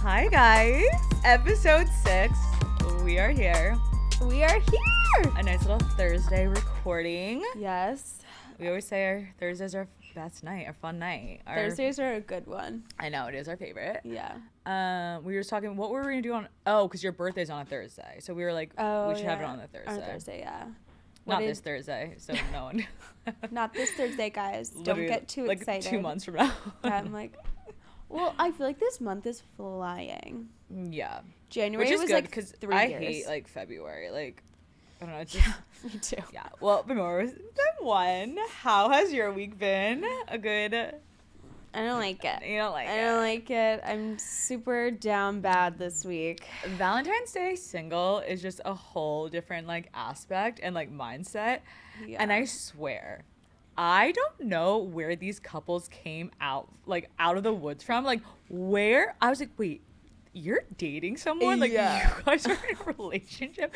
Hi guys, episode 6. We are here. We are here. A nice little Thursday recording. Yes. We always say our Thursdays are our best night, our fun night. Thursdays are a good one. I know, it is our favorite. Yeah. We were just talking, what were we gonna do on? Oh, because your birthday's on a Thursday, so we were like, we should have it on a Thursday. On a Thursday, yeah. Not this Thursday, so no one. Not this Thursday, guys. Don't get too excited. 2 months from now. Yeah, I'm like, well, I feel like this month is flying. Yeah. January Which is was good, like because 3 I years. hate like February. Like, I don't know. It's just, Me too. yeah. Well, Bimora, step 1. How has your week been? A good. I don't like it. You don't like it. I don't like it. I'm super down bad this week. Valentine's Day single is just a whole different like aspect and like mindset. Yeah. And I swear, I don't know where these couples came out of the woods from. Like, where I was like, wait, you're dating someone? Like, Yeah. you guys are in a relationship?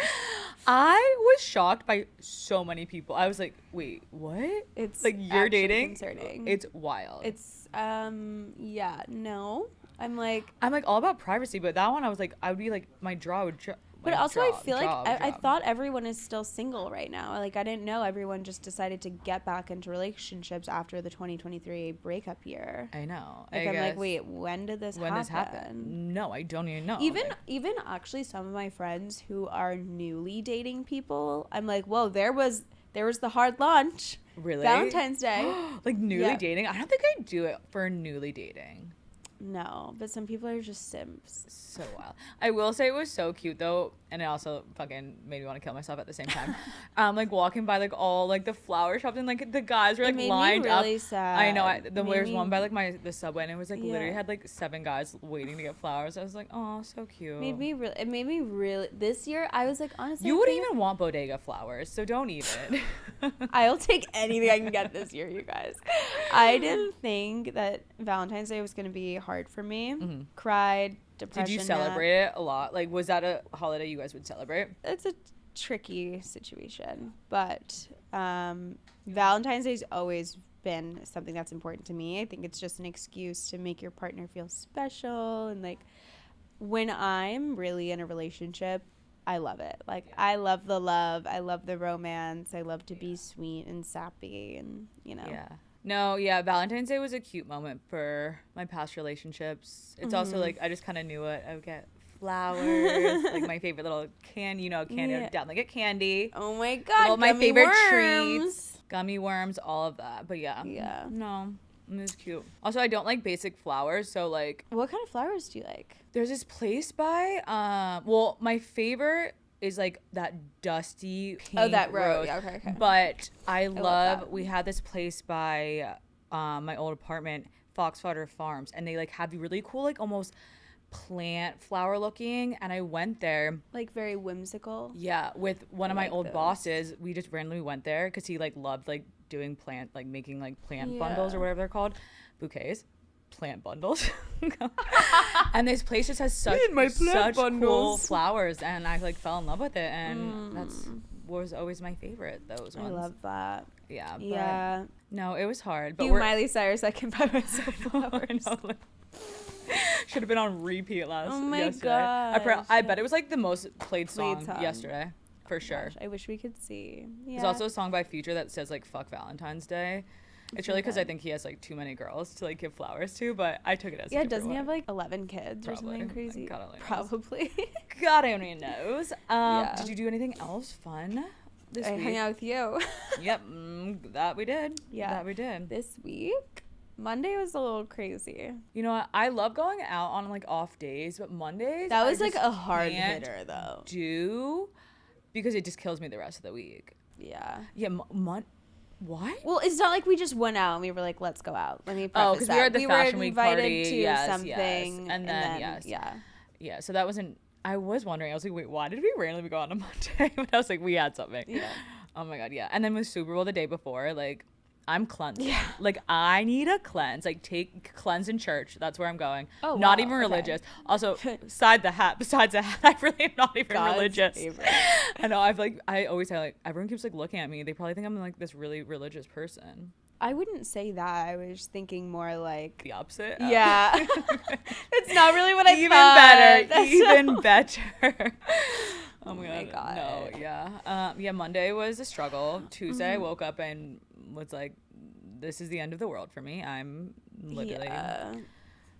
I was shocked by so many people. I was like, wait, what? It's like, you're actually dating? concerning. It's wild. It's yeah, no. I'm like all about privacy, but that one I was like, I would be like, my jaw would drop. But also, I feel like I thought everyone is still single right now. Like, I didn't know everyone just decided to get back into relationships after the 2023 breakup year. I know. Like, I'm like, wait, when did this happen? No, I don't even know. Even actually, some of my friends who are newly dating people, I'm like, whoa, there was the hard launch. Really? Valentine's Day. Like, newly Yeah. dating? I don't think I'd do it for newly dating. No, but some people are just simps. So wild. I will say it was so cute though, and it also fucking made me want to kill myself at the same time. Like walking by like all like the flower shops, and like the guys were like lined up. It made me really sad. I know. There's one by like the subway, and it was like literally Yeah. had like 7 guys waiting to get flowers. I was like, oh, so cute. It made me really. This year, I was like, honestly, You wouldn't even want bodega flowers, so don't even. I'll take anything I can get this year, you guys. I didn't think that Valentine's Day was going to be hard for me. Mm-hmm. Cried, depression. Did you celebrate it a lot? Like, was that a holiday you guys would celebrate? It's a tricky situation, but Valentine's Day's always been something that's important to me. I think it's just an excuse to make your partner feel special, and like when I'm really in a relationship, I love it. Like, I love the love. I love the romance. I love to be sweet and sappy and, you know. Yeah. No, yeah, Valentine's Day was a cute moment for my past relationships. It's also like, I just kind of knew it. I would get flowers, like my favorite little candy, candy. Yeah. I'd definitely get candy. Oh my God. All my favorite worms. treats, gummy worms, all of that. But yeah. Yeah. No, it was cute. Also, I don't like basic flowers, so like. What kind of flowers do you like? There's this place by, well, my favorite is like that dusty pink that rose. rose. Yeah, okay. But I love love that. we had this place by my old apartment, Foxwater Farms, and they like have the really cool like almost plant flower looking, and I went there. Like very whimsical. Yeah, with one of my like old those. bosses. We just randomly went there because he like loved like doing making like plant bundles Yeah. or whatever they're called, bouquets. Plant bundles. And this place just has such cool bundles. flowers, and I like fell in love with it, and that's was always my favorite, those ones. I love that. Yeah. But Yeah. no, it was hard, but You, Miley Cyrus, I can buy myself flowers. Should have been on repeat Oh my yesterday. gosh. I bet it was like the most played song song. yesterday, for sure. Gosh, I wish we could see. Yeah. There's also a song by Future that says like "fuck Valentine's Day." It's really because I think he has like too many girls to like give flowers to, but I took it as a doesn't he way. have like 11 kids or something Probably. crazy? God only knows. Probably. God only knows. Yeah. Did you do anything else fun this I week? hung out with you. Yep, that we did. Yeah. That we did. This week, Monday was a little crazy. You know what? I love going out on like off days, but Mondays That was I like just a hard can't hitter though. do because it just kills me the rest of the week. Yeah. Yeah, what? Well, it's not like we just went out and we were like, let's go out. Let me preface because we were at the we Fashion were Week invited party. to Yes, something. yes. And then, yes. Yeah. Yeah, so that wasn't. I was wondering. I was like, wait, why did we randomly go on a Monday? But I was like, we had something. Yeah. Oh my God, yeah. And then with Super Bowl the day before, like, I'm cleansing. Yeah. Like, I need a cleanse. Like, cleanse in church. That's where I'm going. Oh, not wow, even okay. religious. Also, besides the hat, I really am not even God's religious. favorite. I know. I always say, like, everyone keeps, like, looking at me. They probably think I'm, like, this really religious person. I wouldn't say that. I was thinking more like The opposite? Yeah. It's not really what I even thought. better. Even better. Oh my God. No, yeah. Monday was a struggle. Tuesday I woke up and was like, this is the end of the world for me. I'm literally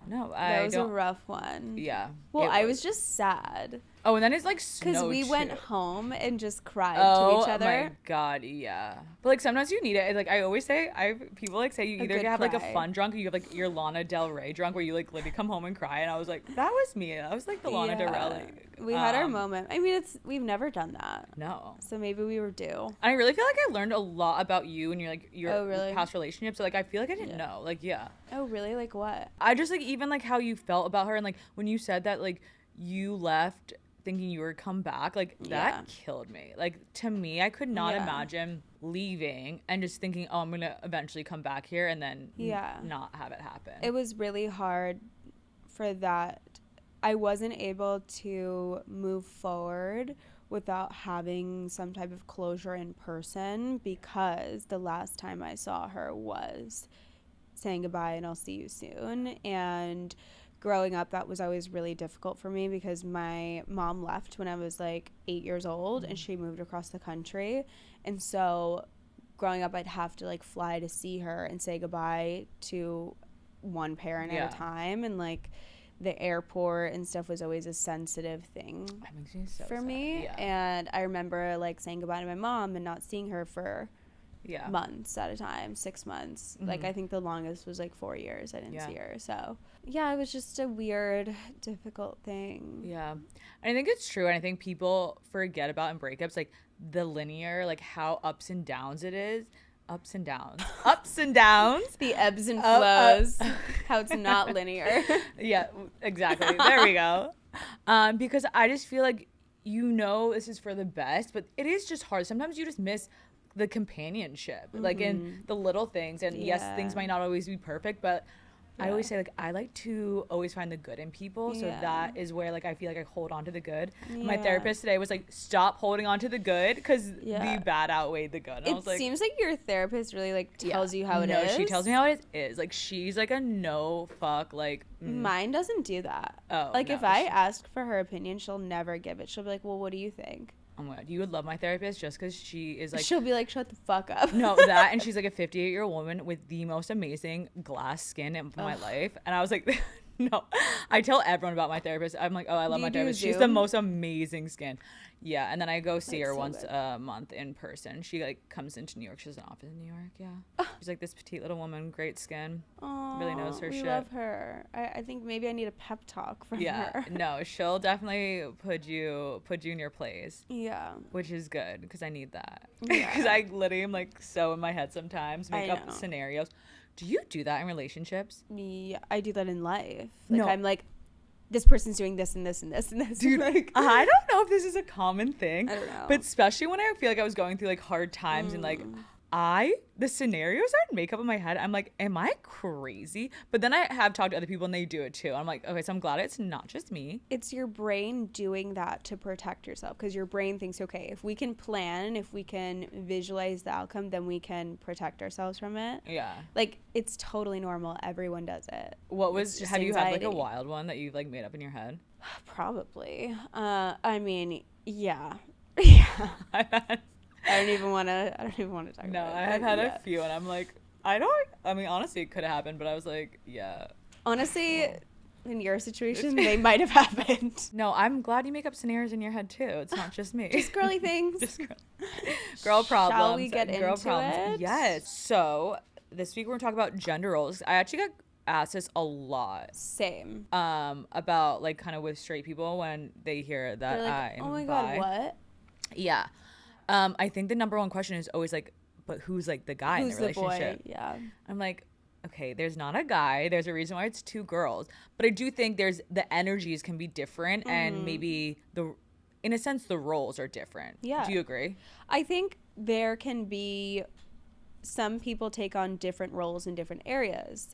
No, that was a rough one. Yeah. Well, I was just sad. Oh, and then it's like snow because we too. went home and just cried to each other. Oh my god, yeah. But like sometimes you need it. Like I always say, people like say you either have like a fun drunk or you have like your Lana Del Rey drunk where you like literally come home and cry. And I was like, that was me. I was like the Lana Del Rey. We had our moment. I mean, we've never done that. No. So maybe we were due. And I really feel like I learned a lot about you and your really? past relationships. So like I feel like I didn't know. Like yeah. Oh really? Like what? I just like even like how you felt about her and like when you said that like you left thinking you would come back, like that killed me. Like to me, I could not imagine leaving and just thinking, oh, I'm gonna eventually come back here and then not have it happen. It was really hard for that. I wasn't able to move forward without having some type of closure in person because the last time I saw her was saying goodbye and I'll see you soon. And growing up, that was always really difficult for me because my mom left when I was like 8 years old and she moved across the country. And so growing up, I'd have to like fly to see her and say goodbye to one parent at a time. And like the airport and stuff was always a sensitive thing that makes me so for sad. me. Yeah. And I remember like saying goodbye to my mom and not seeing her for months at a time, 6 months. Like I think the longest was like 4 years I didn't see her. So yeah, it was just a weird, difficult thing. Yeah. And I think it's true. And I think people forget about in breakups, like the linear, like how ups and downs it is. Ups and downs. The ebbs and flows. How it's not linear. Yeah, exactly. There we go. Because I just feel like, this is for the best, but it is just hard. Sometimes you just miss the companionship, like in the little things. And yes, things might not always be perfect, but I always say like I like to always find the good in people, so that is where like I feel like I hold on to the good. My therapist today was like, stop holding on to the good because the bad outweighed the good. And I was like, seems like your therapist really like tells you how it is. No, she tells me how it is. Like she's like a no fuck like mine doesn't do that. If I ask for her opinion, she'll never give it. She'll be like, well, what do you think? Oh my god, you would love my therapist just because she is like... She'll be like, shut the fuck up. No, that, and she's like a 58-year-old woman with the most amazing glass skin in my life. And I was like, no. I tell everyone about my therapist. I'm like, oh, I love my therapist. She's the most amazing skin. Yeah, and then I go see her once a month in person. She like comes into New York. She has an office in New York, She's like this petite little woman, great skin. Really knows her shit. We love her. I think maybe I need a pep talk from her. Yeah, no, she'll definitely put you in your place. Yeah. Which is good, because I need that. Because I literally am like so in my head sometimes, make up scenarios. Do you do that in relationships? Yeah, I do that in life. No. I'm like, this person's doing this and this and this and this. Dude, like, I don't know if this is a common thing. I don't know. But especially when I feel like I was going through like hard times and like the scenarios I'd make up in my head, I'm like, am I crazy? But then I have talked to other people and they do it too. I'm like, okay, so I'm glad it's not just me. It's your brain doing that to protect yourself because your brain thinks, okay, if we can plan, if we can visualize the outcome, then we can protect ourselves from it. Yeah. Like, it's totally normal. Everyone does it. Have you had like a wild one that you've like made up in your head? Probably. I mean, yeah. Yeah. I don't even want to talk about it. No, I have had a few and I'm like, honestly, it could have happened, but I was like, yeah. Honestly, in your situation, they might have happened. No, I'm glad you make up scenarios in your head too. It's not just me. Just girly things. Just girl problems. Shall we get into it? Yes. So this week we're gonna talk about gender roles. I actually got asked this a lot. Same. About like kind of with straight people when they hear that like, oh my god, what? Yeah. I think the number one question is always like, but who's like the guy in the relationship? Boy? Yeah. I'm like, okay, there's not a guy. There's a reason why it's two girls. But I do think the energies can be different and maybe in a sense, the roles are different. Yeah. Do you agree? I think there can be some people take on different roles in different areas.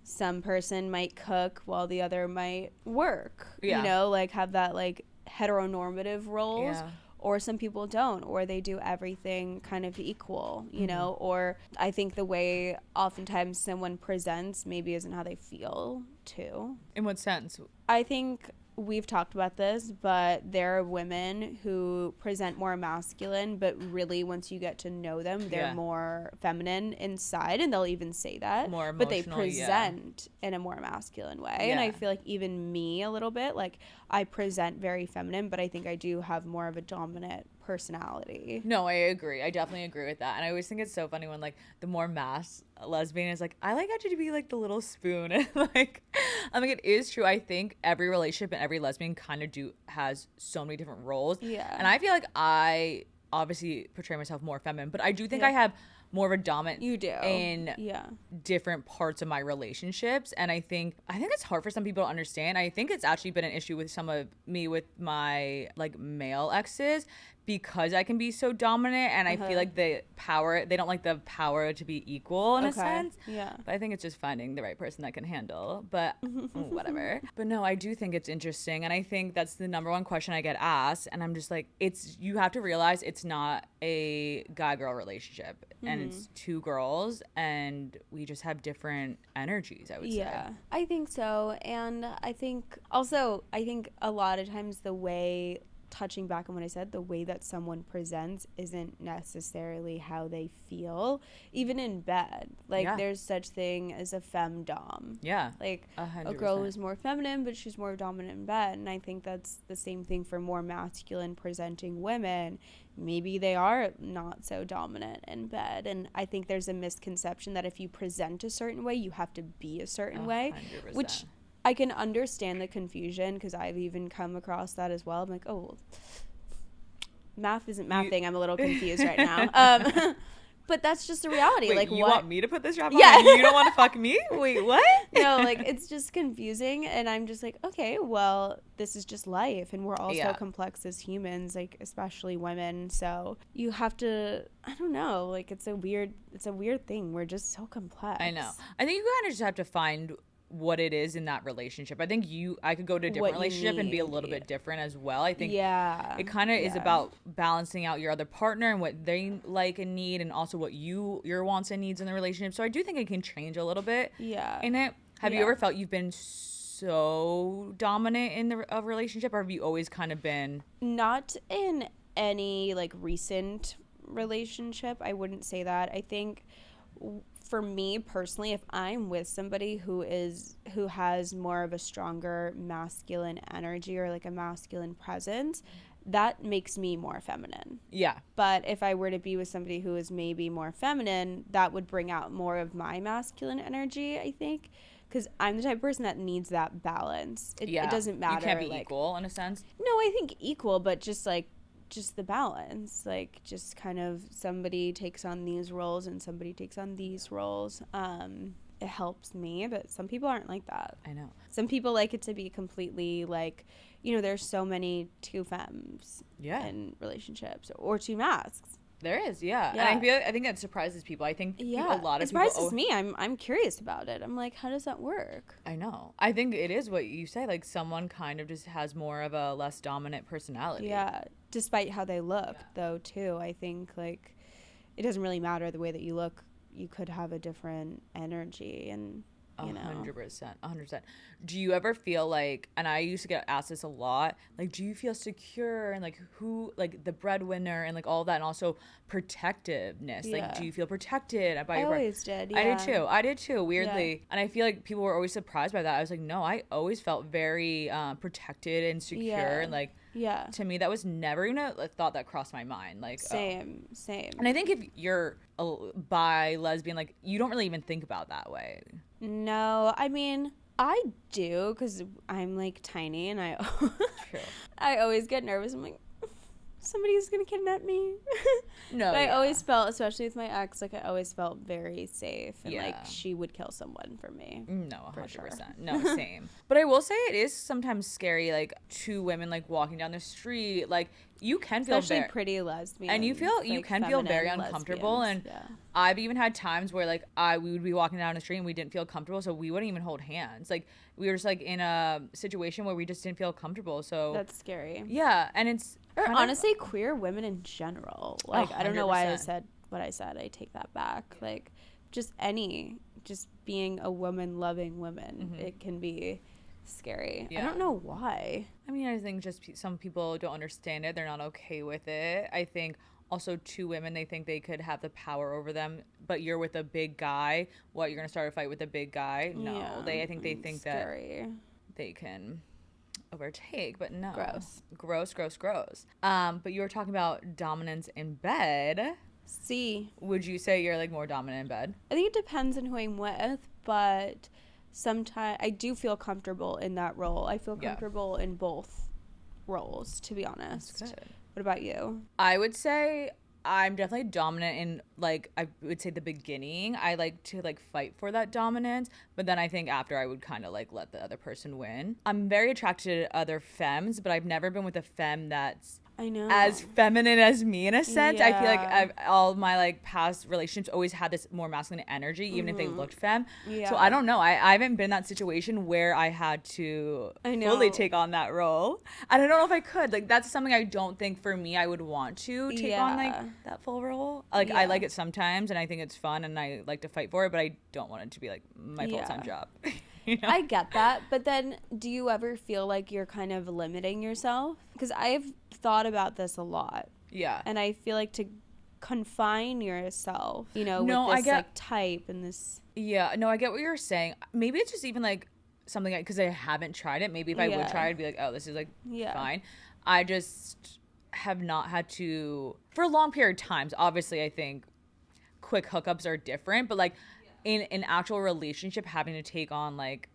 Some person might cook while the other might work. Yeah. Like have that like heteronormative roles. Yeah. or some people don't, or they do everything kind of equal, you know, or I think the way oftentimes someone presents maybe isn't how they feel too. In what sense? I think we've talked about this, but there are women who present more masculine, but really once you get to know them, they're more feminine inside, and they'll even say that. More emotional, but they present in a more masculine way. And I feel like even me a little bit, like I present very feminine, but I think I do have more of a dominant personality. No, I agree. I definitely agree with that. And I always think it's so funny when like the more mass lesbian is like, I like actually to be like the little spoon. And like, I mean, it is true. I think every relationship and every lesbian kind of has so many different roles. Yeah. And I feel like I obviously portray myself more feminine, but I do think I have more of a dominant in different parts of my relationships. And I think it's hard for some people to understand. I think it's actually been an issue with some of me with my like male exes, because I can be so dominant, and I feel like they don't like the power to be equal in a sense. Yeah. But I think it's just finding the right person that can handle, but whatever. But no, I do think it's interesting. And I think that's the number one question I get asked. And I'm just like, you have to realize it's not a guy-girl relationship, and it's two girls, and we just have different energies, I would say. Yeah, I think so. And I think a lot of times touching back on what I said, the way that someone presents isn't necessarily how they feel, even in bed. Like there's such thing as a femdom. Yeah. Like 100%. A girl who's more feminine, but she's more dominant in bed. And I think that's the same thing for more masculine presenting women. Maybe they are not so dominant in bed. And I think there's a misconception that if you present a certain way, you have to be a certain way, 100%. which I can understand the confusion, because I've even come across that as well. I'm like, oh, math isn't mathing. I'm a little confused right now. But that's just the reality. Wait, like, you want me to put this job on? Yeah. And you don't want to fuck me? Wait, what? No, like, it's just confusing. And I'm just like, okay, well, this is just life. And we're all so complex as humans, like, especially women. So you have to, I don't know, like, it's a weird thing. We're just so complex. I know. I think you kind of just have to find what it is in that relationship. I think I could go to a different relationship and be a little bit different as well. I think it kind of is about balancing out your other partner and what they like and need, and also what your wants and needs in the relationship. So I do think it can change a little bit in it. Have you ever felt you've been so dominant in a relationship, or have you always kind of been? Not in any like recent relationship, I wouldn't say that. I think for me personally, if I'm with somebody who has more of a stronger masculine energy or like a masculine presence, that makes me more feminine. Yeah. But if I were to be with somebody who is maybe more feminine, that would bring out more of my masculine energy, I think. Because I'm the type of person that needs that balance. It doesn't matter. You can't be equal in a sense? No, I think equal, but just the balance, like just kind of somebody takes on these roles and somebody takes on these roles. It helps me, but some people aren't like that. I know. Some people like it to be completely like, there's so many two femmes in relationships, or two masks. There is, And I think that surprises people. I think a lot of people... It surprises me. I'm curious about it. I'm like, how does that work? I know. I think it is what you say. Like, someone kind of just has more of a less dominant personality. Yeah, despite how they look, though, too. I think, like, it doesn't really matter the way that you look. You could have a different energy, and... 100%. Do you ever feel like, and I used to get asked this a lot, like, do you feel secure, and like who, like the breadwinner, and like all that, and also protectiveness? Like, do you feel protected by your? I always did. Yeah. I did too. Weirdly, and I feel like people were always surprised by that. I was like, no, I always felt very protected and secure, and like. Yeah. To me, that was never even a thought that crossed my mind. Like same. And I think if you're bi, lesbian, like you don't really even think about that way. No, I mean, I do, because I'm like tiny, and I always get nervous. I'm like, somebody's gonna kidnap me. No, but I always felt, especially with my ex, like I always felt very safe, and like she would kill someone for me. No, 100%. Sure. No, same. But I will say it is sometimes scary, like two women like walking down the street, like you can feel especially pretty lesbian, and you can feel very uncomfortable, and I've even had times where like we would be walking down the street and we didn't feel comfortable, so we wouldn't even hold hands. Like we were just like in a situation where we just didn't feel comfortable. So That's scary. Yeah, and it's honestly queer women in general. Like 100%. I don't know why I said what I said. I take that back. Like just being a woman loving women, it can be scary. I don't know why. I mean, I think just some people don't understand it. They're not okay with it. I think also two women, they think they could have the power over them, but you're with a big guy. What, you're gonna start a fight with a big guy? No. I think they think scary. That they can overtake, but no. Gross. But you were talking about dominance in bed. Would you say you're like more dominant in bed? I think it depends on who I'm with, but sometimes I do feel comfortable in that role. I feel comfortable in both roles, to be honest. That's good. What about you? I would say I'm definitely dominant in, like, I would say the beginning. I like to like fight for that dominance, but then I think after I would kind of like let the other person win. I'm very attracted to other femmes, but I've never been with a femme that's as feminine as me in a sense. I feel like all my like past relationships always had this more masculine energy, even if they looked femme. So I don't know. I haven't been in that situation where I had to fully take on that role. I don't know if I could. Like that's something I don't think for me I would want to take on like that full role. Like I like it sometimes and I think it's fun and I like to fight for it, but I don't want it to be like my full-time job. You know? I get that, but then do you ever feel like you're kind of limiting yourself? Because I've thought about this a lot. Yeah. And I feel like to confine yourself, with this like type and this. Yeah, no, I get what you're saying. Maybe it's just even like something because I haven't tried it. Maybe if I would try, I'd be like, oh, this is like fine. I just have not had to for a long period of times. Obviously, I think quick hookups are different, but like. In an actual relationship, having to take on like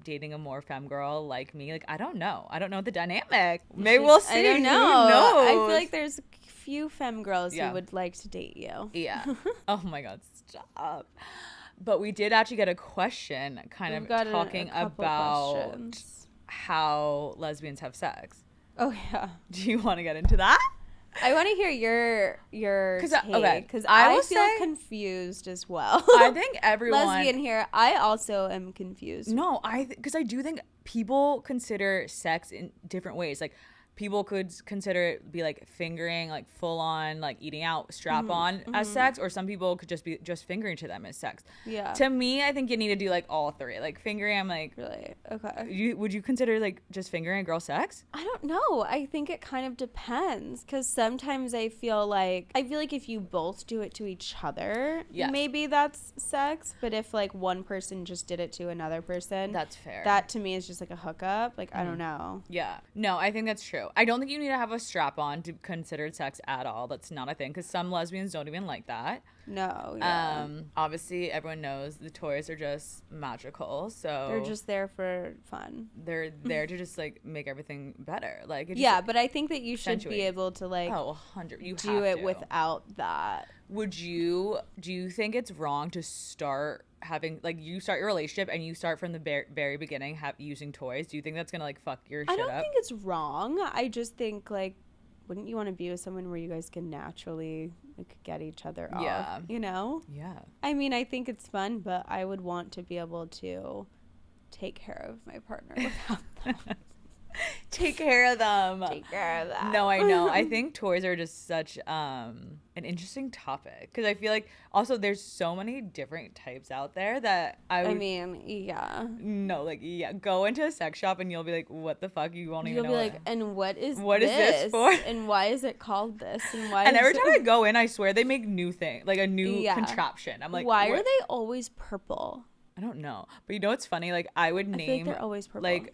dating a more femme girl like me, like I don't know the dynamic. Maybe we'll see. I don't know. Who knows? I feel like there's a few femme girls who would like to date you. Yeah. Oh my God, stop. But we did actually get a question, kind of talking about how lesbians have sex. Oh yeah. Do you want to get into that? I want to hear your take because I feel confused as well. I think everyone lesbian here. I also am confused. No, because I do think people consider sex in different ways. Like people could consider it be like fingering, like full on, like eating out, strap on as sex, or some people could just be just fingering to them as sex. Yeah. To me, I think you need to do like all three. Like fingering, I'm like, really? Okay. Would you consider like just fingering a girl sex? I don't know. I think it kind of depends because sometimes I feel like if you both do it to each other, maybe that's sex. But if like one person just did it to another person, that's fair. That to me is just like a hookup. Like I don't know. Yeah. No, I think that's true. I don't think you need to have a strap on to consider sex at all. That's not a thing because some lesbians don't even like that. No. Yeah. Obviously, everyone knows the toys are just magical. So they're just there for fun. They're there to just like make everything better. Like but I think that you should be able to like 100. You do it without that. Do you think it's wrong to start having like you start your relationship and you start from the very beginning using toys? Do you think that's gonna like fuck your shit up? I don't think it's wrong. I just think like wouldn't you want to be with someone where you guys can naturally like get each other off? Yeah. Yeah. I mean, I think it's fun, but I would want to be able to take care of my partner without them. Take care of them. Take care of that. No, I know. I think toys are just such an interesting topic because I feel like also there's so many different types out there that I mean, yeah. No, like go into a sex shop and you'll be like, what the fuck? You won't even know. You'll be like, and what is this for? And why is it called this? And why? And every time I go in, I swear they make new thing, like a new contraption. I'm like, why are they always purple? I don't know, but you know what's funny? Like I would name. I feel like they're always purple. Like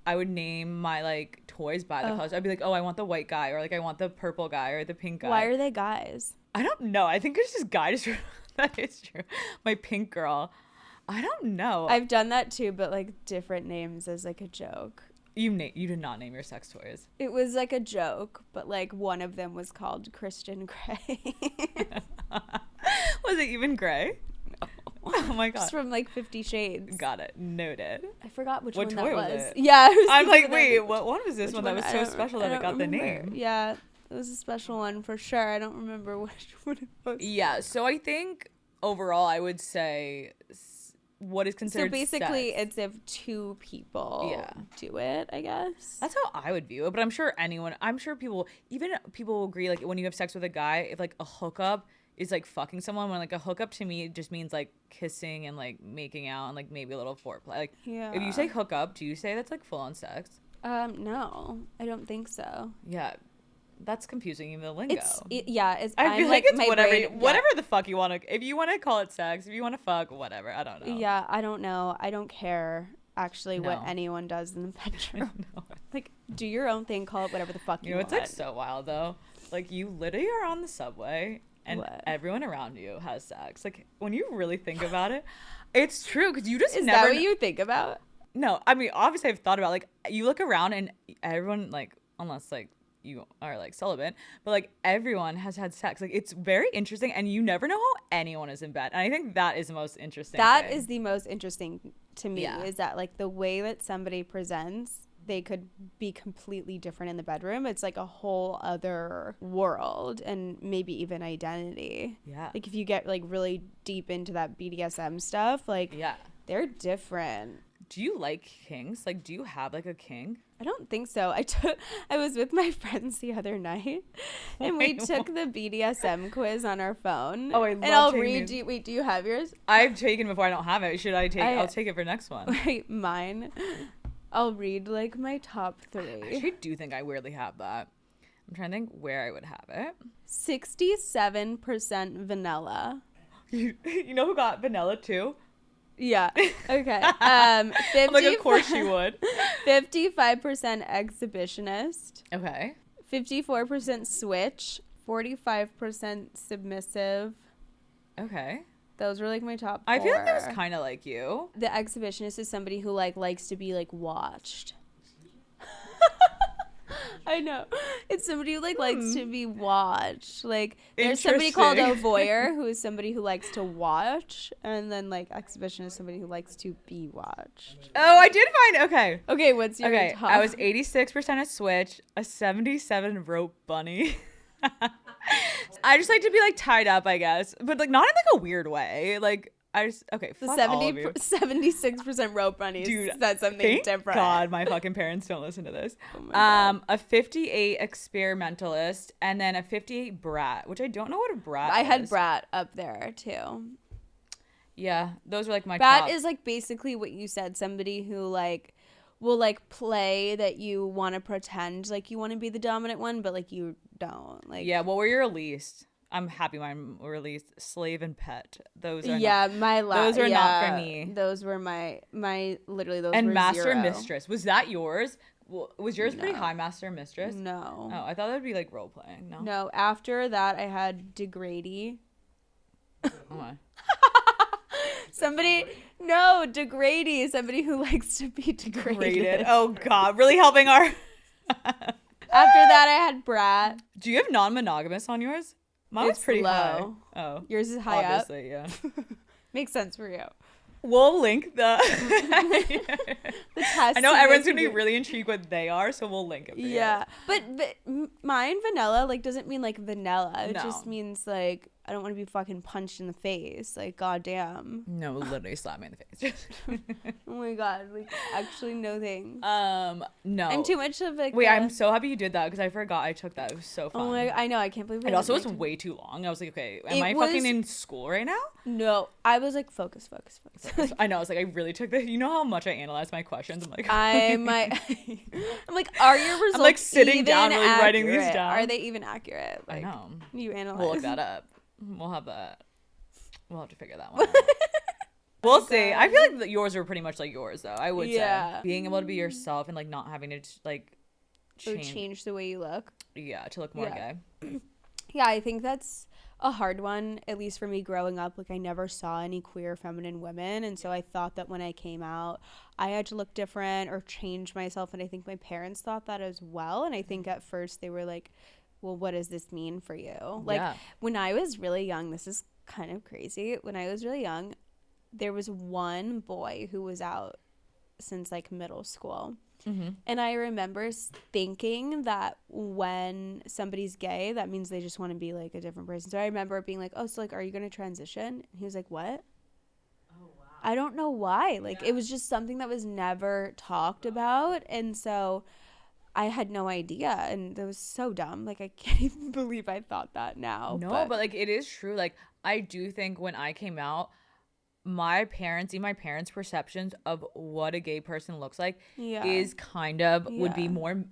I would name my like toys by the colors. I'd be like, oh, I want the white guy, or like I want the purple guy, or the pink guy. Why are they guys? I don't know. I think it's just guys. That is true. My pink girl. I don't know. I've done that too, but like different names as like a joke. You did not name your sex toys. It was like a joke, but like one of them was called Christian Grey. Was it even gray? Oh my god. It's from like 50 Shades. Got it. Noted. I forgot which one toy that was. It? Yeah. I'm like, wait, what one was this one that was so special that I got the name? Yeah. It was a special one for sure. I don't remember what it was. Yeah, so I think overall I would say what is considered so basically sex. it's if two people do it, I guess. That's how I would view it, but I'm sure people will agree, like when you have sex with a guy, if like a hookup is like fucking someone, when like a hookup to me just means like kissing and like making out and like maybe a little foreplay. Like if you say hookup, do you say that's like full on sex? No, I don't think so. Yeah, that's confusing in the lingo. I feel like it's whatever the fuck you want to. If you want to call it sex, if you want to fuck, whatever. I don't know. Yeah, I don't know. I don't care actually what anyone does in the bedroom. Like, do your own thing. Call it whatever the fuck you want. It's like so wild though. Like you literally are on the subway and everyone around you has sex. Like when you really think about it, it's true because you just Is never. that what you think about? No, I mean obviously I've thought about like you look around and everyone like unless like you are like celibate, but like everyone has had sex. Like it's very interesting and you never know how anyone is in bed. And I think that is the most interesting That thing. is the most interesting to me is that like the way that somebody presents, they could be completely different in the bedroom. It's like a whole other world and maybe even identity. Yeah. Like if you get like really deep into that BDSM stuff, like they're different. Do you like kinks? Like do you have like a kink? I don't think so. I was with my friends the other night and we took the BDSM quiz on our phone. Oh, I'll read you. Wait, do you have yours? I've taken before. I don't have it. Should I take I'll take it for next one. Wait, mine. I'll read like my top 3. I actually do think I weirdly have that. I'm trying to think where I would have it. 67% vanilla. You know who got vanilla too? Yeah. Okay. 50, I'm like, of course you would. 55% exhibitionist. Okay. 54% switch. 45% submissive. Okay. Those were like my top 4. I feel like that was kind of like you. The exhibitionist is somebody who like likes to be like watched. I know. It's somebody who like likes to be watched. Like there's somebody called a voyeur who is somebody who likes to watch, and then like exhibition is somebody who likes to be watched. Oh, I did find Okay, what's your top? I was 86% a switch, a 77 rope bunny. I just like to be like tied up, I guess, but like not in like a weird way. Like I just the fuck all of you. 76% rope bunnies. Dude, that's something thank different. God my fucking parents don't listen to this. Oh my God. A 58 experimentalist and then a 58 brat, which I don't know what a brat is. I had brat up there too. Yeah, those are like my brat top. is like basically what you said, somebody who like will like play that you want to pretend like you want to be the dominant one, but like you don't. Like yeah, what were your least? I'm happy mine were released. Slave and pet. Those are those are not for me. Those were my literally those and were master 0. and mistress. Was that yours? Well, was yours pretty high, master and mistress? No. Oh, I thought that'd be like role playing. No. No. After that, I had degradee. Oh my. Degradee. Somebody who likes to be degraded. Oh God, really helping our. After that, I had brat. Do you have non-monogamous on yours? Mine was pretty low. High. Oh, yours is high obviously, up. Yeah. Makes sense for you. We'll link the. The test. I know everyone's gonna be really intrigued what they are, so we'll link it. For you. But mine vanilla like doesn't mean like vanilla. It just means like I don't want to be fucking punched in the face. Like goddamn. No, literally slap me in the face. Oh my God, like actually no thanks. No. I'm too much of like. Wait, I'm so happy you did that because I forgot I took that. It was so fun. Oh my, I know. I can't believe it. Also was way too long. I was like, okay, am I fucking in school right now? No, I was like, focus. I know. I was like, I really took this. You know how much I analyze my questions. I'm like, I'm like, are your results? I'm like sitting down, really accurate? writing these down. Are they even accurate? Like, I know. You analyze. We'll look that up. We'll have that. We'll have to figure that one out. We'll see. I feel like yours are pretty much like yours, though. I would say being able to be yourself and like not having to like change the way you look. Yeah, to look more gay. Yeah, I think that's a hard one, at least for me growing up. Like I never saw any queer feminine women, and so I thought that when I came out I had to look different or change myself, and I think my parents thought that as well. And I think at first they were like, well, what does this mean for you? Like when I was really young, this is kind of crazy. When I was really young, there was one boy who was out since like middle school. And I remember thinking that when somebody's gay, that means they just want to be like a different person. So I remember being like, oh, so like, are you going to transition? And he was like, what? Oh, wow. I don't know why. Like, it was just something that was never talked about. And so I had no idea. And that was so dumb. Like, I can't even believe I thought that now. No, but like, it is true. Like, I do think when I came out, my parents perceptions of what a gay person looks like is kind of would be more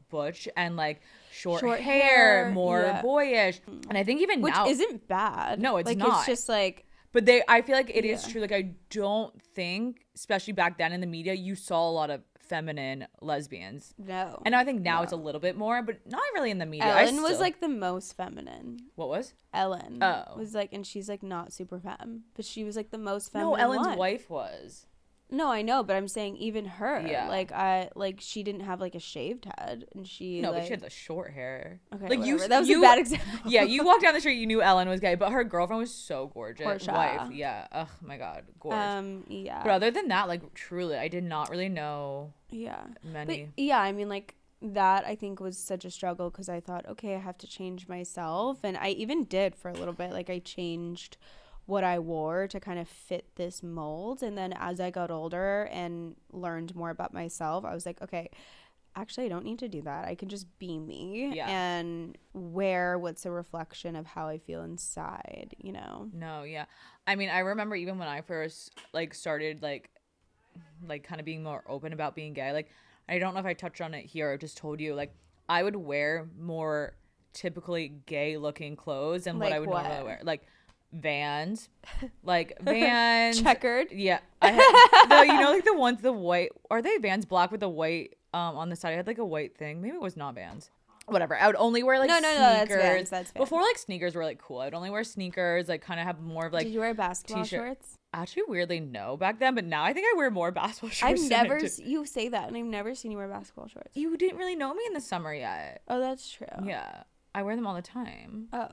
butch and like short hair, more boyish. And I think even which now isn't bad. No, it's like, not. It's just like, but I feel like it is true. Like, I don't think, especially back then in the media, you saw a lot of feminine lesbians. No. And I think now it's a little bit more, but not really in the media. Ellen was like the most feminine. What was? Ellen was like, and she's like not super femme, but she was like the most feminine. No, Ellen's wife was. No, I know, but I'm saying even her. Yeah. Like she didn't have like a shaved head, and she but she had the short hair. Okay, like whatever. That was a bad example. Yeah, you walked down the street, you knew Ellen was gay, but her girlfriend was so gorgeous. Wife, yeah. Oh my god, gorgeous. Yeah. But other than that, like truly, I did not really know. Yeah. Many. But, yeah, I mean, like that I think was such a struggle because I thought, okay, I have to change myself, and I even did for a little bit. Like I changed what I wore to kind of fit this mold. And then as I got older and learned more about myself, I was like, okay, actually I don't need to do that. I can just be me and wear what's a reflection of how I feel inside, you know? No, yeah. I mean, I remember even when I first like started like kind of being more open about being gay, like I don't know if I touched on it here or just told you, like I would wear more typically gay looking clothes than what I would normally wear. Like Vans, checkered. Yeah, I had you know, like the ones, the white, are they Vans black with the white on the side? I had like a white thing. Maybe it was not Vans. Whatever. I would only wear like sneakers. That's Vans. Before like sneakers were like cool, I would only wear sneakers, like kind of have more of like. Did you wear basketball shorts? Actually, weirdly, no back then, but now I think I wear more basketball shorts. You say that, and I've never seen you wear basketball shorts. You didn't really know me in the summer yet. Oh, that's true. Yeah, I wear them all the time. Oh.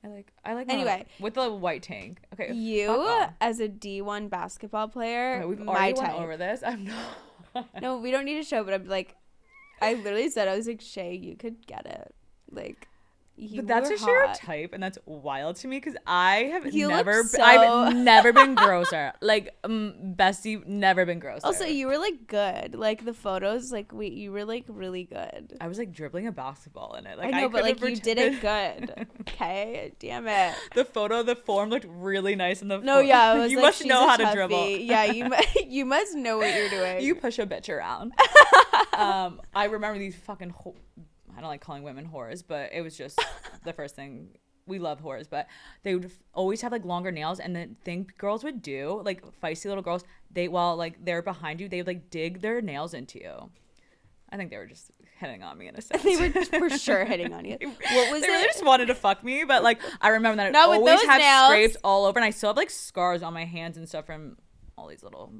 I like anyway with the white tank. Okay, you as a D1 basketball player, we've already went over this. I'm not. No, we don't need to show, but I'm like, I literally said, I was like, Shay, you could get it, like. But that's a stereotype, and that's wild to me because I've never been grosser. Like, bestie, never been grosser. Also, you were like good. Like the photos, like you were like really good. I was like dribbling a basketball in it. Like, I know, but like you did it good. Okay, damn it. The photo, the form looked really nice in the. No, yeah, you like, must know how to dribble. Yeah, you must know what you're doing. You push a bitch around. I remember these fucking. I don't like calling women whores, but it was just the first thing. We love whores, but they would always have like longer nails, and the thing girls would do, like feisty little girls, while like they're behind you, they would like dig their nails into you. I think they were just hitting on me in a sense. They were for sure hitting on you. What was they it? Really just wanted to fuck me, but like I remember that I always have scrapes all over, and I still have like scars on my hands and stuff from all these little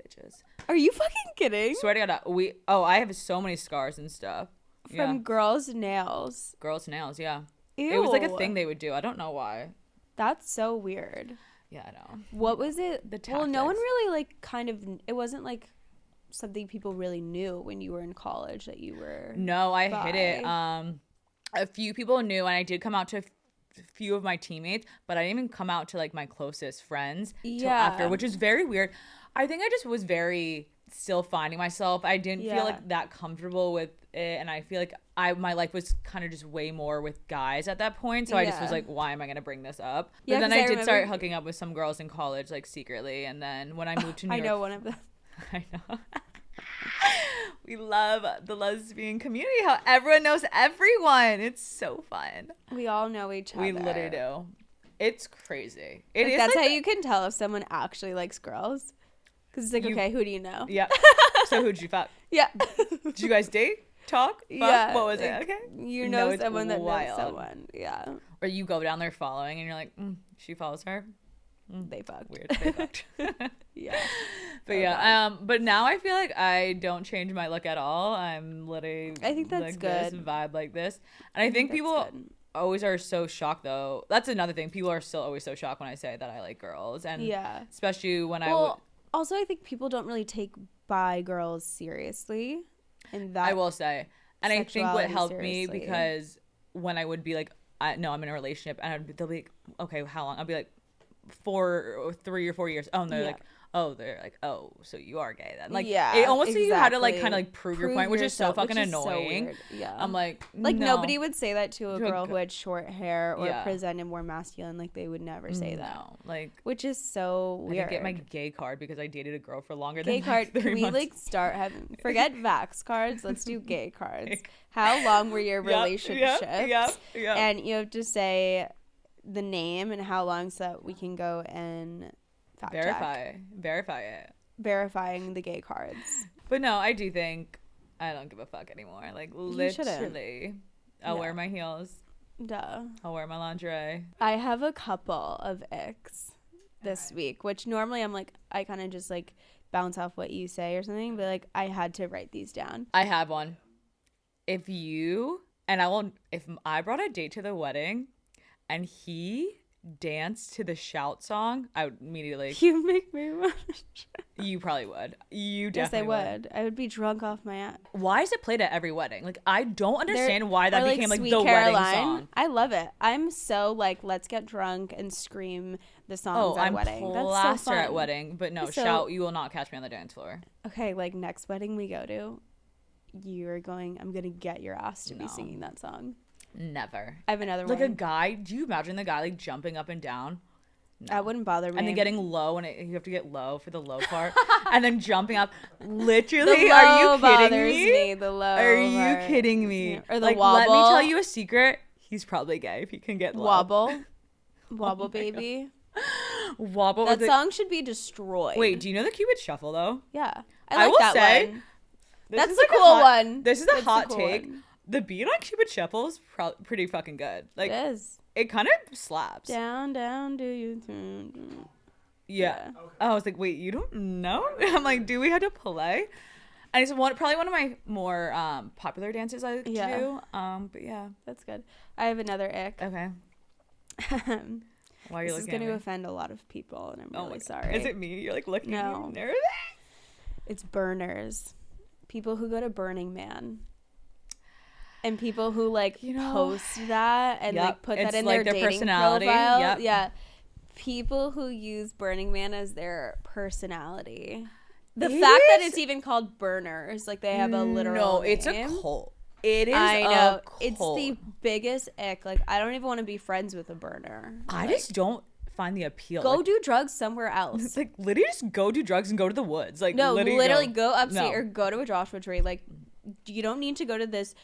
bitches. Are you fucking kidding? Swear to God, I have so many scars and stuff. From girls' nails. Girls' nails, yeah. Ew. It was like a thing they would do. I don't know why. That's so weird. Yeah, I know. What was it? The tactics. Well, no one really like it wasn't like something people really knew when you were in college that you were. No, I hid it. A few people knew, and I did come out to a few of my teammates, but I didn't even come out to like my closest friends till after, which is very weird. I think I just was very still finding myself. I didn't feel like that comfortable with it, and I feel like my life was kind of just way more with guys at that point, so I just was like, why am I gonna bring this up? But then I did start hooking up with some girls in college, like secretly, and then when I moved to New York, I know one of them. I know. We love the lesbian community, how everyone knows everyone. It's so fun. We all know each other. We literally do. It's crazy. That's how you can tell if someone actually likes girls. Because it's like, okay, who do you know? Yeah. So who'd you fuck? Yeah. Did you guys date? Talk? Fuck? Yeah. What was it? Okay. You know someone that knows someone. Yeah. Or you go down there following and you're like, she follows her. They fucked. Weird. They fucked. Yeah. But yeah. But now I feel like I don't change my look at all. I'm literally I think that's like good. This, vibe like this. And I think people always are so shocked though. That's another thing. People are still always so shocked when I say that I like girls. And especially when Also, I think people don't really take bi girls seriously. And that I will say. And I think what helped me, seriously. because when I would be like, no, I'm in a relationship, and they'll be like, okay, how long? I'll be like, 3 or 4 years. Oh, and they're like, oh, so you are gay then. Like, it almost you had to like kind of like prove your point, which is so fucking annoying. So weird. I'm like no. Nobody would say that to a girl who had short hair or presented more masculine. Like, they would never say that. Like, which is so weird. I didn't get my gay card because I dated a girl for longer gay than card. Like 3 Can we months. like start having forget vax cards? Let's do gay cards. How long were your relationships? Yeah. And you have to say the name and how long so that we can go and verify it. Verifying the gay cards. But no, I do think I don't give a fuck anymore. Like, literally, I'll wear my heels. Duh. I'll wear my lingerie. I have a couple of icks this week, which normally I'm like, I kind of just like bounce off what you say or something, but like I had to write these down. I have one. If I brought a date to the wedding and he danced to the Shout song, I would immediately. You make me want. You probably would. You Yes, I definitely would. I would be drunk off my ass. Why is it played at every wedding? Like, I don't understand why that became like the Sweet Caroline. wedding song. I love it. I'm so like, let's get drunk and scream the songs at a wedding. I'm That's so plaster fun. at wedding, but no, Shout, you will not catch me on the dance floor. Okay, like next wedding we go to, I'm gonna get your ass to be singing that song. Never. I have another like one. A guy, do you imagine the guy like jumping up and down? No. That wouldn't bother me. And then getting low, and you have to get low for the low part, and then jumping up. Literally, are you kidding me? The low are you part. kidding me? Or the like, wobble. Let me tell you a secret. He's probably gay if he can get low. Wobble, baby. Wobble. That song should be destroyed. Wait, do you know the Cupid Shuffle though? Yeah, I will that say, one. That's the cool one. This is a hot cool take. One. The beat on Cupid Shuffle is pretty fucking good. Like, it is. It kind of slaps. Down, do you turn? Yeah. Okay. I was like, wait, you don't know? I'm like, do we have to play? And it's probably one of my more popular dances I do. But yeah, that's good. I have another ick. Okay. Why are you looking at me? This is going to offend a lot of people, and I'm really sorry. Is it me? You're like looking at me nervous? It's burners. People who go to Burning Man. And people who like post that and like put that in their dating personality profile. Yep. Yeah. People who use Burning Man as their personality. The fact that it's even called burners, like they have a literal name. It's a cult. It is I know. A cult. It's the biggest ick. Like, I don't even want to be friends with a burner. I just don't find the appeal. Go do drugs somewhere else. It's like, literally just go do drugs and go to the woods. Like, no, literally go upstate or go to a Joshua Tree. Like, you don't need to go to this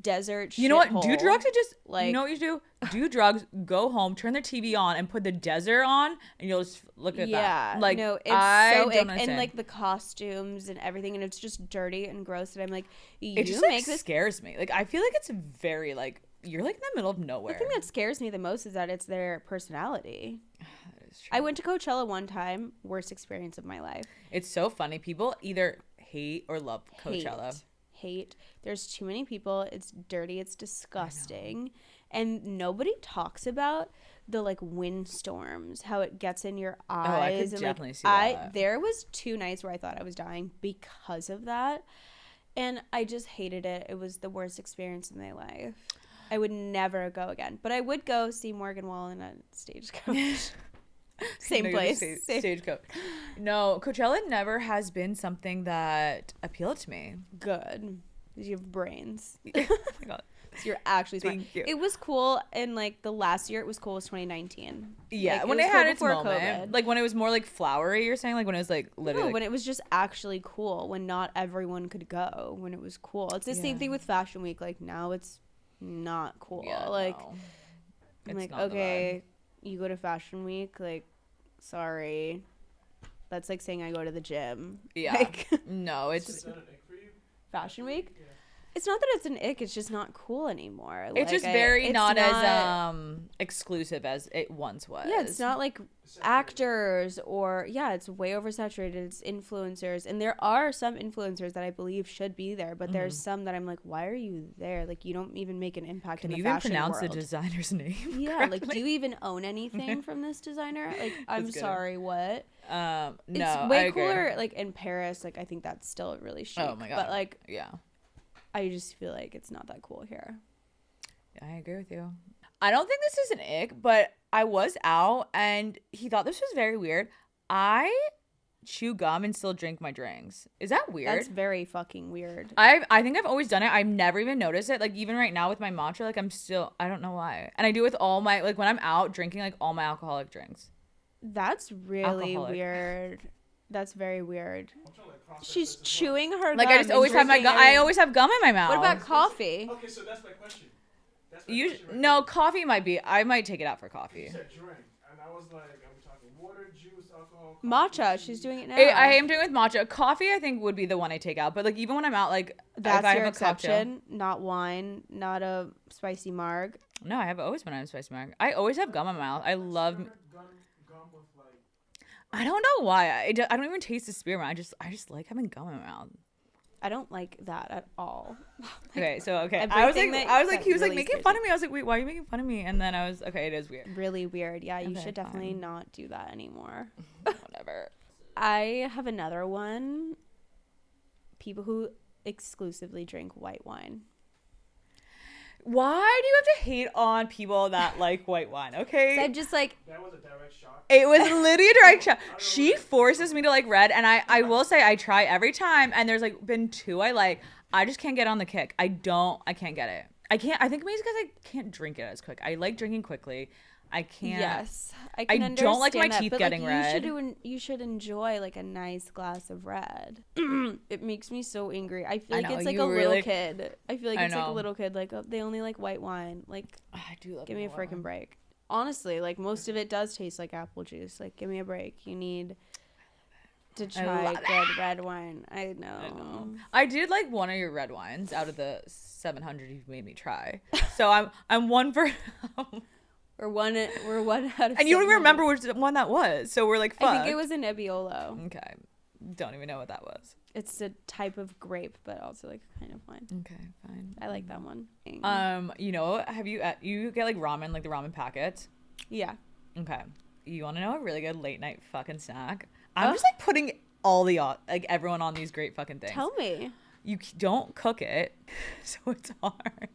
desert. You know what? Do drugs and just like, you know what you do? Do drugs, go home, turn the TV on, and put the desert on, and you'll just look at that. Like, no, it's so ick. And like the costumes and everything, and it's just dirty and gross. And I'm like, it just like, scares me. Like, I feel like it's very like you're like in the middle of nowhere. The thing that scares me the most is that it's their personality. That is true. I went to Coachella one time. Worst experience of my life. It's so funny. People either hate or love Coachella. Hate. There's too many people. It's dirty. It's disgusting. And nobody talks about the like windstorms, how it gets in your eyes. Oh, I could and, definitely see that. There was 2 nights where I thought I was dying because of that. And I just hated it. It was the worst experience in my life. I would never go again. But I would go see Morgan Wallen at Stagecoach. Same place. Stagecoach. No, Coachella never has been something that appealed to me. Good. You have brains. Oh my God. So you're actually smart. Thank you. It was cool, and like the last year it was cool was 2019. Yeah, like, when it had its moment. COVID. Like when it was more like flowery, you're saying? Like when it was like literally. No, when it was just actually cool, when not everyone could go, when it was cool. It's the same thing with Fashion Week. Like now it's not cool. Yeah, like, no. I'm like, okay, you go to Fashion Week, like, sorry. That's like saying I go to the gym. Yeah. Like, no, it's Is that an ick for you? Fashion Week? Yeah. It's not that it's an ick. It's just not cool anymore. It's just very not as exclusive as it once was. Yeah, it's not like actors or it's way oversaturated. It's influencers, and there are some influencers that I believe should be there, but there's some that I'm like, why are you there? Like, you don't even make an impact in the fashion world. Can you even pronounce the designer's name? Yeah, correctly? Like, do you even own anything from this designer? Like, I'm sorry, what? No, it's way cooler. Like in Paris, like I think that's still really chic. Oh my god! But like, yeah. I just feel like it's not that cool here. Yeah, I agree with you. I don't think this is an ick, but I was out and he thought this was very weird. I chew gum and still drink my drinks. Is that weird? That's very fucking weird. I think I've always done it. I've never even noticed it. Like even right now with my matcha, like I don't know why. And I do it with all my, like when I'm out drinking like all my alcoholic drinks. That's really weird. That's very weird. She's chewing her gum. Like I just always have my gum. I always have gum in my mouth. What about coffee? Okay, so that's my question. No, coffee might be. I might take it out for coffee. You said drink, and I was like, are we talking water, juice, alcohol? Matcha. She's doing it now. I am doing it with matcha. Coffee, I think, would be the one I take out. But like even when I'm out, like that's if I your have exception. A cocktail, not wine, not a spicy marg. No, I have always when I'm spicy marg. I always have gum in my mouth. I love. Gum with like. I don't know why. I don't even taste the spearmint. I just like having gum in my mouth. I don't like that at all. Okay. I was like, he was like making fun of me. I was like, wait, why are you making fun of me? And then I was, okay, it is weird. Really weird. Yeah, you should definitely not do that anymore. Whatever. I have another one. People who exclusively drink white wine. Why do you have to hate on people that like white wine? Okay. So I'm just like, that was a direct shot. It was literally a direct shot. She forces me to like red, and I will say I try every time, and there's like been two I like. I just can't get on the kick. I can't get it. I think maybe it's because I can't drink it as quick. I like drinking quickly. I can't. Yes, I don't like my teeth getting red. You should enjoy like a nice glass of red. It makes me so angry. I feel like it's like a little kid. I feel like it's like a little kid. Like they only like white wine. Like I do love. Give me a freaking break. Honestly, like most of it does taste like apple juice. Like give me a break. You need to try good red wine. I know. I did like one of your red wines out of the 700 you've made me try. So I'm one for. We're one out of. And you don't even remember which one that was, so we're like, fuck. I think it was a Nebbiolo. Okay, don't even know what that was. It's a type of grape, but also like kind of wine. Okay, fine. I like that one. You know, have you get like ramen, like the ramen packets? Yeah. Okay. You want to know a really good late night fucking snack? I'm just like putting everyone on these great fucking things. Tell me. You don't cook it, so it's hard.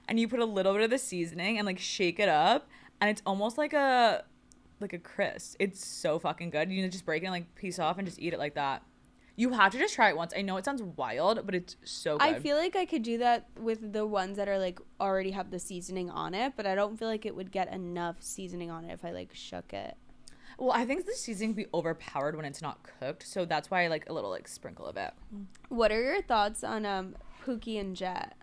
And you put a little bit of the seasoning and like shake it up, and it's almost like a crisp. It's so fucking good. You just break it and like piece off and just eat it like that. You have to just try it once. I know it sounds wild, but it's so good. I feel like I could do that with the ones that are like already have the seasoning on it, but I don't feel like it would get enough seasoning on it if I like shook it. Well, I think the seasoning can be overpowered when it's not cooked, so that's why I like a little like sprinkle of it. What are your thoughts on Pookie and Jet?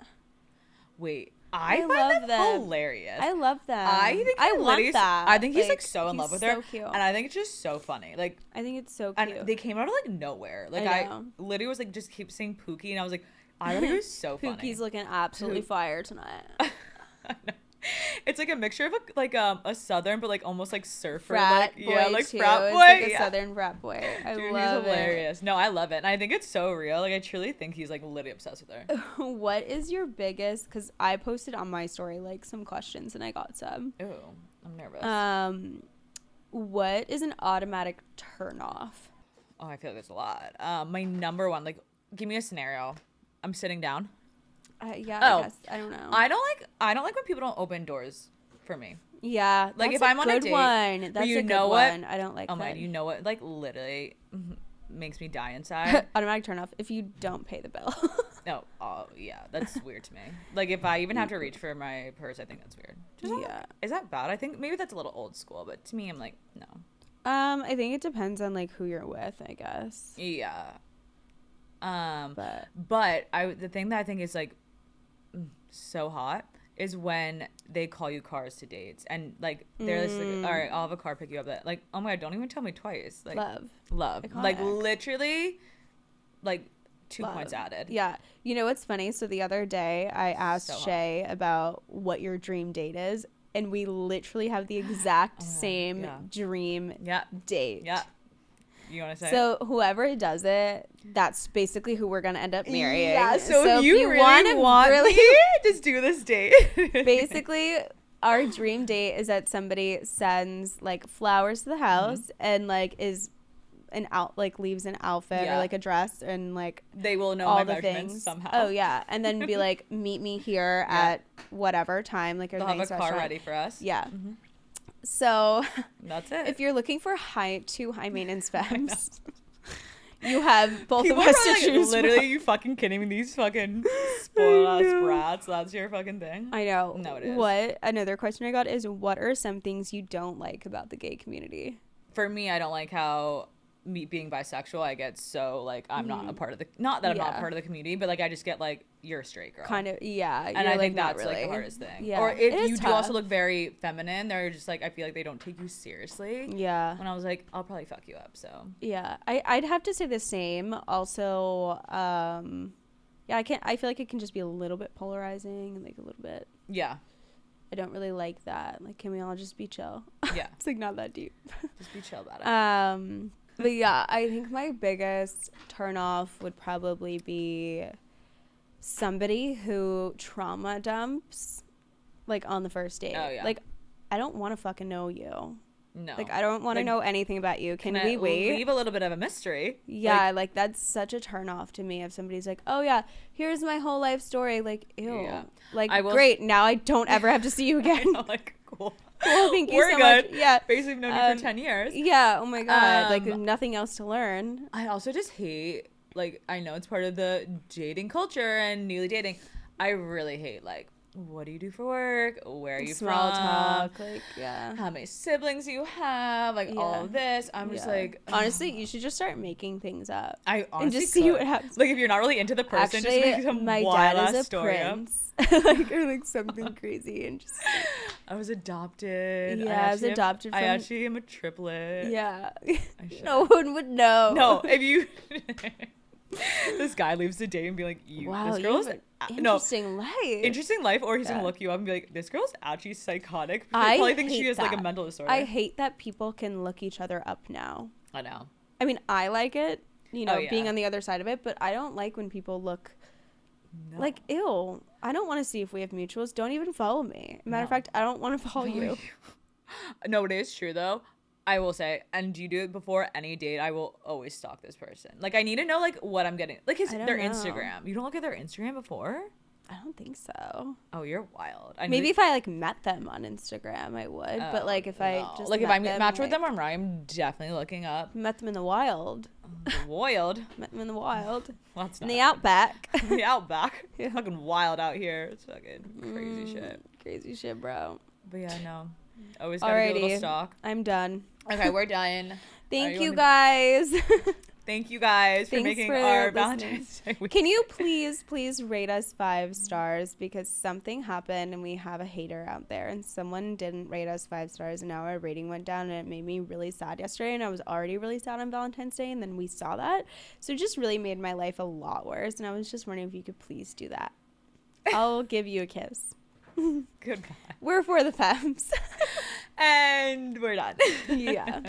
Wait, I find them hilarious. I love them. I want that. I think he's like so in love with her, cute. And I think it's just so funny. Like I think it's so cute. And they came out of like nowhere. Like I literally was like just keep saying Pookie, and I was like, I thought it was so funny. Pookie's looking absolutely fire tonight. It's like a mixture of a southern but like almost like surfer frat like boy like too. frat boy. It's like a southern frat boy. I Dude, love he's hilarious. No, I love it, and I think it's so real. Like I truly think he's like literally obsessed with her. What is your biggest? Because I posted on my story like some questions and I got some. Ooh, I'm nervous. What is an automatic turn off? Oh, I feel like there's a lot. My number one, like, give me a scenario. I'm sitting down. I guess. I don't know. I don't like when people don't open doors for me. Yeah, like if I'm on a date, one. That's a good one. I don't like. Oh my, you know what? Like literally makes me die inside. Automatic turn off if you don't pay the bill. No, oh yeah, that's weird to me. Like if I even have to reach for my purse, I think that's weird. Is that bad? I think maybe that's a little old school, but to me, I'm like no. I think it depends on like who you're with, I guess. Yeah. But the thing that I think is like so hot is when they call you cars to dates and like they're just like, all right, I'll have a car pick you up. That like, oh my god, don't even tell me twice. Like love, like literally, like 2 points added. Yeah. You know what's funny? So the other day I asked So hot. Shay about what your dream date is, and we literally have the exact same dream Yeah. date. Yeah. You want to say? So whoever does it, that's basically who we're gonna end up marrying. Yeah. So if you really want me, just do this date. Basically, our dream date is that somebody sends like flowers to the house and like leaves an outfit or like a dress and like they will know all my the measurements things somehow. Oh yeah, and then be like, meet me here at whatever time, like they'll have a car ready for us. Yeah. So that's it. if you're looking for too high maintenance femmes, you have both People of us are to like, choose literally, from. you fucking kidding me? These fucking spoiled ass brats. That's your fucking thing. I know. No, it is. What another question I got is, what are some things you don't like about the gay community? For me, I don't like how me being bisexual, I get so like I'm not a part of the, not that I'm not part of the community, but like I just get like, you're a straight girl. Kind of, yeah. And I think that's like the hardest thing. Yeah. Or if you do tough. also look very feminine, they're just like, I feel like they don't take you seriously. Yeah. When I was like, I'll probably fuck you up. So Yeah, I'd have to say the same. Also, yeah, I feel like it can just be a little bit polarizing and like a little bit. yeah. I don't really like that. Like, can we all just be chill? Yeah. It's like not that deep. Just be chill about it. But yeah, I think my biggest turnoff would probably be somebody who trauma dumps like on the first date. Oh, yeah. Like, I don't want to fucking know you. No. Like, I don't want to Like, know anything about you. Can I we wait? leave a little bit of a mystery? Yeah, like that's such a turn off to me if somebody's like, oh yeah, here's my whole life story. Like, ew. Yeah. Like, I will great. Now I don't ever have to see you again. I know, like, cool. Cool, thank you We're so good. much. Yeah. Basically known you for 10 years. Yeah. Oh my God. Like, Um, nothing else to learn. I also just hate, like, I know it's part of the dating culture and newly dating. I really hate, like, what do you do for work? Where are you Small from? talk. Like, yeah. How many siblings you have? Like, all Yeah. of this. I'm just Yeah. like, honestly, you should just start making things up. I honestly and just see what could. happens. Like, if you're not really into the person, Actually, just make some my wild dad ass is a story up. prince. Like, or like something crazy and just. I was adopted. Yeah, I was adopted I from- actually am a triplet. Yeah. I should. No one would know. No, if you this guy leaves the date and be like, you Wow, this you girl's have an no interesting life. interesting life, or he's Yeah. gonna look you up and be like, this girl's actually psychotic. I probably think she hate has like a that. mental disorder. I hate that people can look each other up now. I know. I mean, I like it, you know, Oh, yeah. being on the other side of it, but I don't like when people look No. like, ew. I don't want to see if we have mutuals. Don't even follow me. Matter of fact, I don't want to follow you. No, it is true though. I will say, and you do it before any date, I will always stalk this person. Like, I need to know like what I'm getting, like I don't their know. Instagram. You don't look at their Instagram before? I don't think so. Oh, you're wild. Maybe if I like met them on Instagram, I would. But like if I just like if met I them, match with like, them on I'm definitely looking up. met them in the wild. Wild. Met them in the wild. Well, that's In not the outback. the outback. Yeah. Fucking wild out here. It's fucking crazy shit. Crazy shit, bro. But yeah, no. Always gotta do a little Alrighty. stalk. I'm done. Okay, we're done. Thank you you wanna- guys. Thank you guys for Thanks making for our listening. Valentine's Day week. Can you please rate us 5 stars, because something happened and we have a hater out there and someone didn't rate us 5 stars and now our rating went down and it made me really sad yesterday, and I was already really sad on Valentine's Day and then we saw that. So it just really made my life a lot worse, and I was just wondering if you could please do that. I'll give you a kiss. Goodbye. We're for the femmes. And we're done. Yeah.